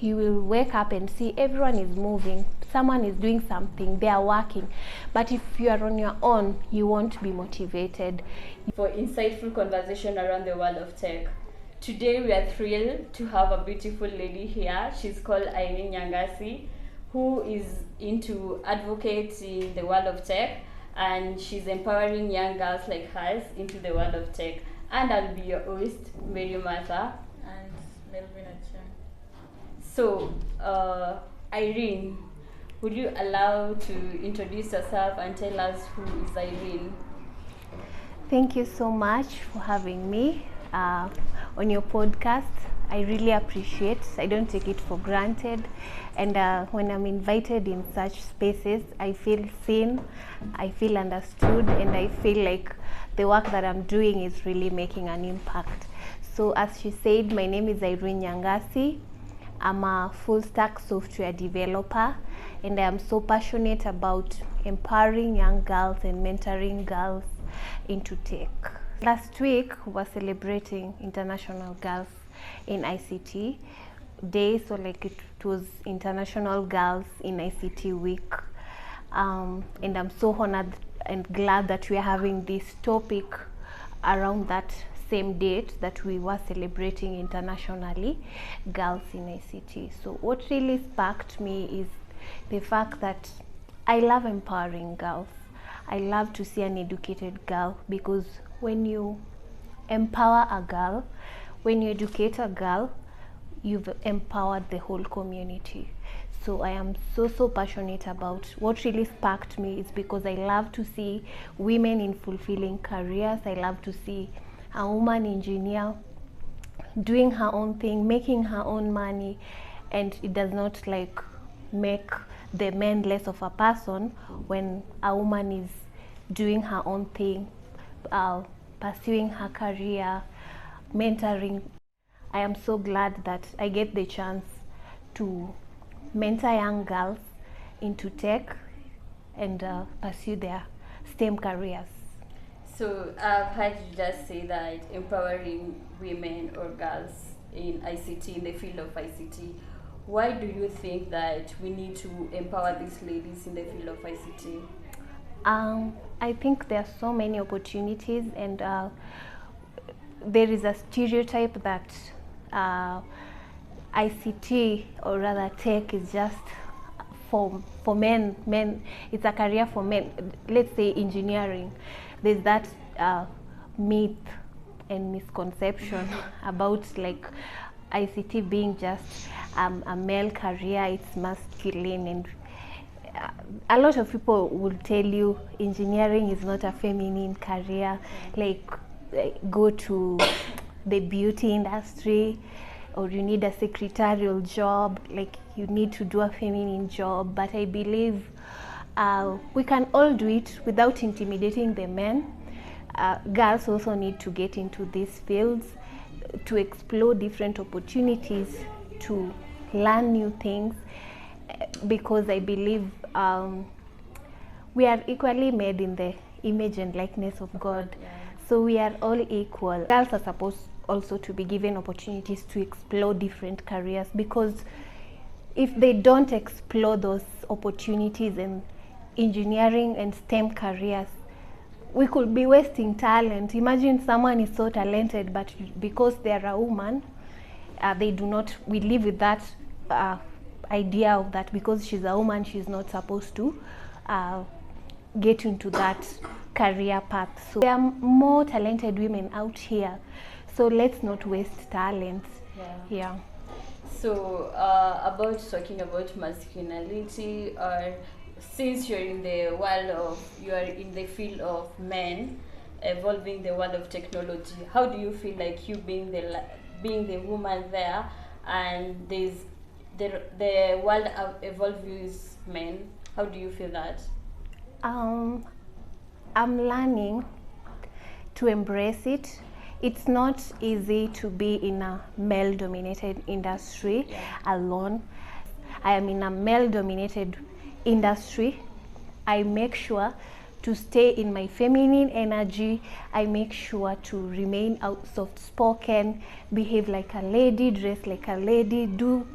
You will wake up and see everyone is moving, someone is doing something, they are working. But if you are on your own, you won't be motivated. For insightful conversation around the world of tech. Today we are thrilled to have a beautiful lady here. She's called Irene Nyangasi, who is into advocating the world of tech, and she's empowering young girls like us into the world of tech. And I'll be your host, Mary Martha. And Melvin Achang. So, Irene, would you allow to introduce yourself and tell us who is Irene? Thank you so much for having me on your podcast. I really appreciate. I don't take it for granted. And when I'm invited in such spaces, I feel seen, I feel understood, and I feel like the work that I'm doing is really making an impact. So as she said, my name is Irene Nyangasi. I'm a full stack software developer, and I am so passionate about empowering young girls and mentoring girls into tech. Last week we were celebrating International Girls in ICT Day, so like it was International Girls in ICT Week, and I'm so honored and glad that we are having this topic around that same date that we were celebrating internationally girls in ICT. So what really sparked me is the fact that I love empowering girls. I love to see an educated girl, because when you empower a girl, when you educate a girl, you've empowered the whole community. So I am so passionate about what really sparked me is because I love to see women in fulfilling careers. I love to see a woman engineer doing her own thing, making her own money, and it does not like make the man less of a person when a woman is doing her own thing, pursuing her career, mentoring. I am so glad that I get the chance to mentor young girls into tech and pursue their STEM careers. So I've heard you just say that empowering women or girls in ICT, in the field of ICT. Why do you think that we need to empower these ladies in the field of ICT? I think there are so many opportunities, and there is a stereotype that ICT, or rather tech, is just for men. It's a career for men. Let's say engineering. There's that myth and misconception about like ICT being just a male career. It's masculine, and a lot of people will tell you engineering is not a feminine career. Like go to the beauty industry, or you need a secretarial job, like you need to do a feminine job. But I believe we can all do it without intimidating the men. Girls also need to get into these fields to explore different opportunities, to learn new things, because I believe we are equally made in the image and likeness of God. Yeah. So we are all equal. Girls are supposed also to be given opportunities to explore different careers, because if they don't explore those opportunities in engineering and STEM careers, we could be wasting talent. Imagine someone is so talented, but because they are a woman, they do not, we live with that idea of that because she's a woman, she's not supposed to get into that career path. So there are more talented women out here, so let's not waste talent. Yeah. So about talking about masculinity, or since you're in the world of, you are in the field of men evolving the world of technology, how do you feel like you being the woman there, and there's the world of evolves men? How do you feel that? I'm learning to embrace it. It's not easy to be in a male-dominated industry alone. I am in a male-dominated industry. I make sure to stay in my feminine energy. I make sure to remain soft-spoken, behave like a lady, dress like a lady, do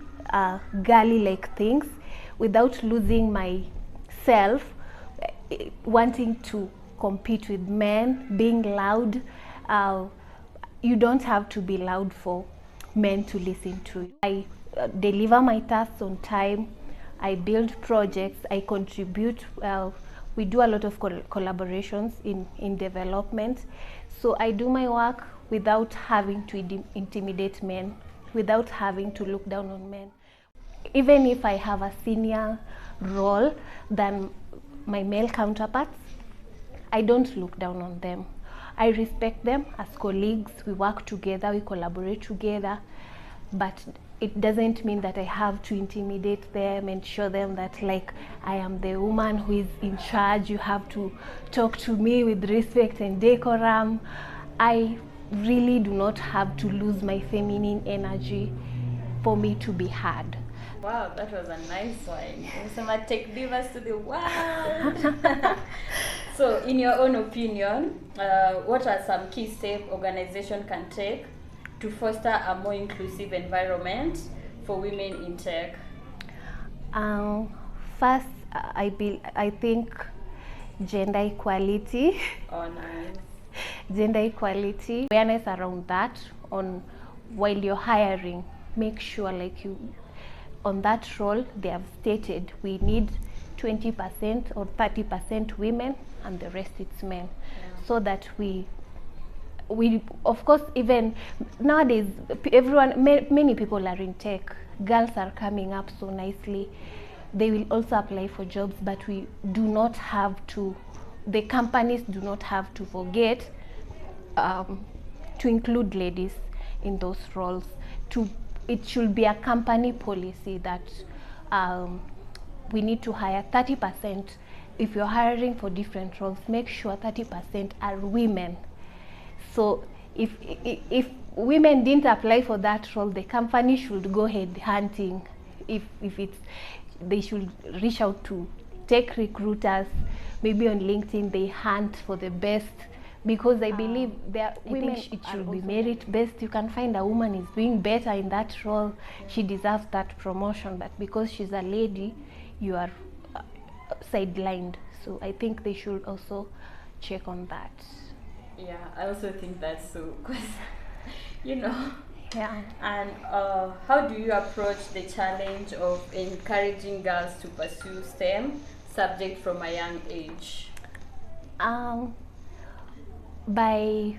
girly like things without losing myself, wanting to compete with men, being loud. You don't have to be loud for men to listen to you. I deliver my tasks on time. I build projects. I contribute. We do a lot of collaborations in development. So I do my work without having to intimidate men, without having to look down on men. Even if I have a senior role than my male counterparts, I don't look down on them. I respect them as colleagues. We work together, we collaborate together, but it doesn't mean that I have to intimidate them and show them that like I am the woman who is in charge. You have to talk to me with respect and decorum. I really do not have to lose my feminine energy for me to be heard. Wow, that was a nice one. Unasema take divas to the world. So, in your own opinion, what are some key steps organization can take to foster a more inclusive environment for women in tech? First, I think gender equality. Oh, nice. Gender equality, awareness around that. On while you're hiring, make sure like you on that role they have stated we need 20% or 30% women and the rest it's men. So that we of course, even nowadays many people are in tech. Girls are coming up so nicely. They will also apply for jobs, but we do not have to, the companies do not have to forget to include ladies in those roles. It should be a company policy that we need to hire 30%. If you're hiring for different roles, make sure 30% are women. So if women didn't apply for that role, the company should go head hunting. If it's, they should reach out to tech recruiters. Maybe on LinkedIn they hunt for the best, because I believe women, it should be merit based. You can find a woman is doing better in that role, she deserves that promotion, but because she's a lady, you are sidelined. So I think they should also check on that. Yeah, I also think that's so, because you know. Yeah. And how do you approach the challenge of encouraging girls to pursue STEM subject from a young age? By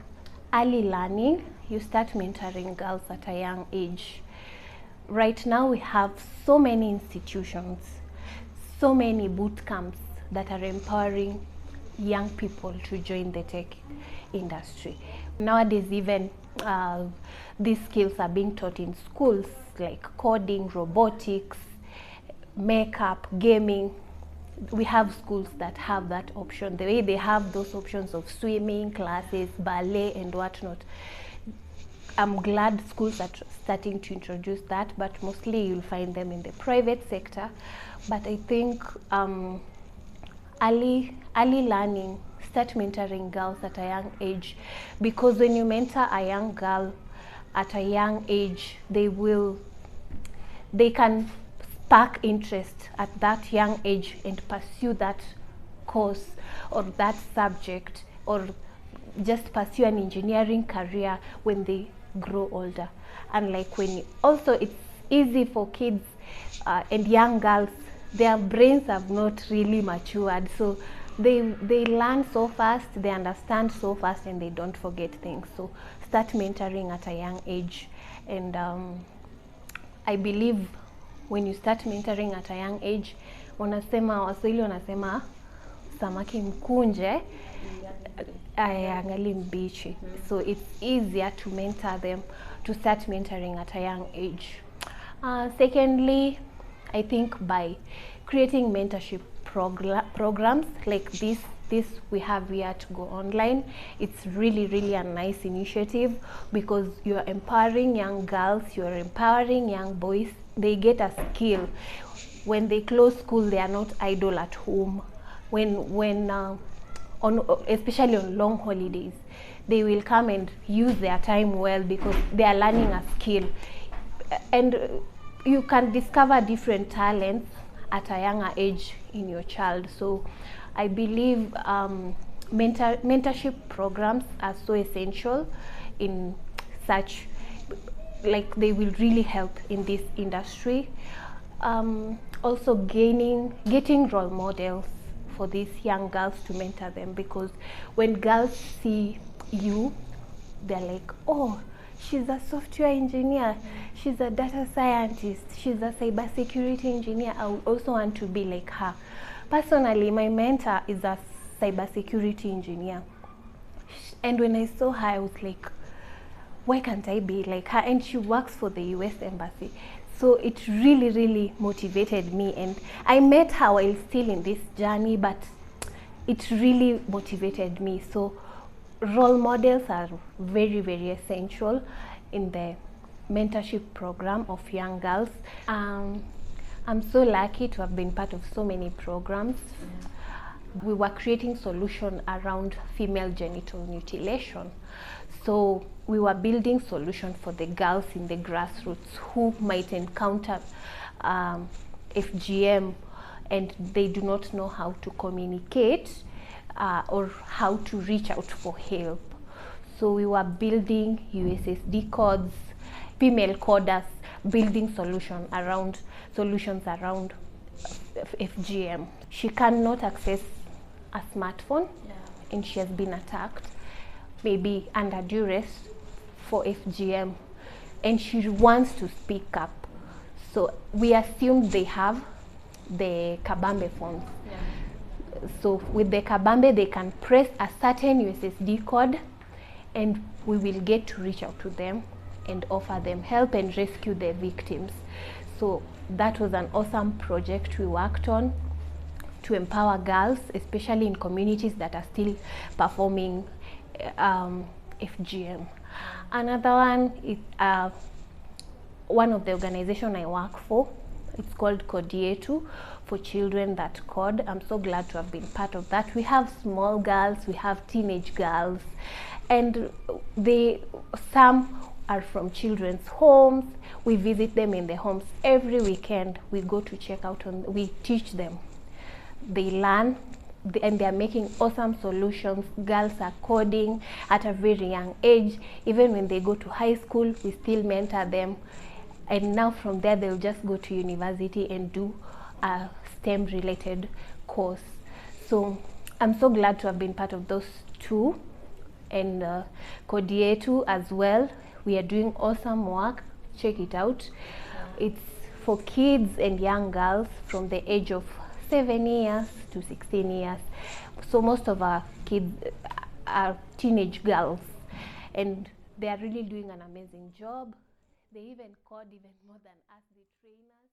early learning, you start mentoring girls at a young age. Right now we have so many institutions, so many boot camps that are empowering young people to join the tech industry. Nowadays even these skills are being taught in schools, like coding, robotics, makeup, gaming. We have schools that have that option, the way they have those options of swimming classes, ballet and whatnot. I'm glad schools are starting to introduce that, but mostly you'll find them in the private sector. But I think early learning, start mentoring girls at a young age, because when you mentor a young girl at a young age, they can spark interest at that young age and pursue that course or that subject, or just pursue an engineering career when they grow older. And like also it's easy for kids and young girls, their brains have not really matured, so they learn so fast, they understand so fast, and they don't forget things. So start mentoring at a young age. And I believe when you start mentoring at a young age, Waswahili wanasema samaki mkunje angali mbichi. So it's easier to mentor them, to start mentoring at a young age. Secondly, I think by creating mentorship programs like this we have here to go online. It's really a nice initiative, because you're empowering young girls, you're empowering young boys. They get a skill. When they close school, they are not idle at home. Especially on long holidays, they will come and use their time well, because they are learning a skill. And you can discover different talents at a younger age in your child. So I believe mentorship programs are so essential in such, like they will really help in this industry. Also getting role models for these young girls to mentor them, because when girls see you, they're like, oh, she's a software engineer, she's a data scientist, she's a cybersecurity engineer. I would also want to be like her. Personally, my mentor is a cybersecurity engineer, and when I saw her, I was like, why can't I be like her? And she works for the US Embassy. So it really, really motivated me. And I met her while still in this journey, but it really motivated me. So role models are very, very essential in the mentorship program of young girls. I'm so lucky to have been part of so many programs. We were creating solutions around female genital mutilation. So we were building solutions for the girls in the grassroots who might encounter FGM and they do not know how to communicate or how to reach out for help. So we were building USSD codes, female coders, building solutions around FGM. She cannot access a smartphone, and she has been attacked, maybe under duress for FGM, and she wants to speak up. So we assume they have the Kabambe phones. So with the Kabambe, they can press a certain USSD code, and we will get to reach out to them and offer them help and rescue the victims. So that was an awesome project we worked on to empower girls, especially in communities that are still performing FGM. Another one is one of the organizations I work for. It's called Codietu, for children that code. I'm so glad to have been part of that. We have small girls, we have teenage girls, and some are from children's homes. We visit them in the homes every weekend. We go to check out on, we teach them. They learn, and they are making awesome solutions. Girls are coding at a very young age. Even when they go to high school, we still mentor them. And now from there, they'll just go to university and do a STEM related course. So I'm so glad to have been part of those two. And Codietu as well. We are doing awesome work. Check it out. It's for kids and young girls from the age of 7 years to 16 years. So most of our kids are teenage girls, and they are really doing an amazing job. They even code even more than us, the trainers.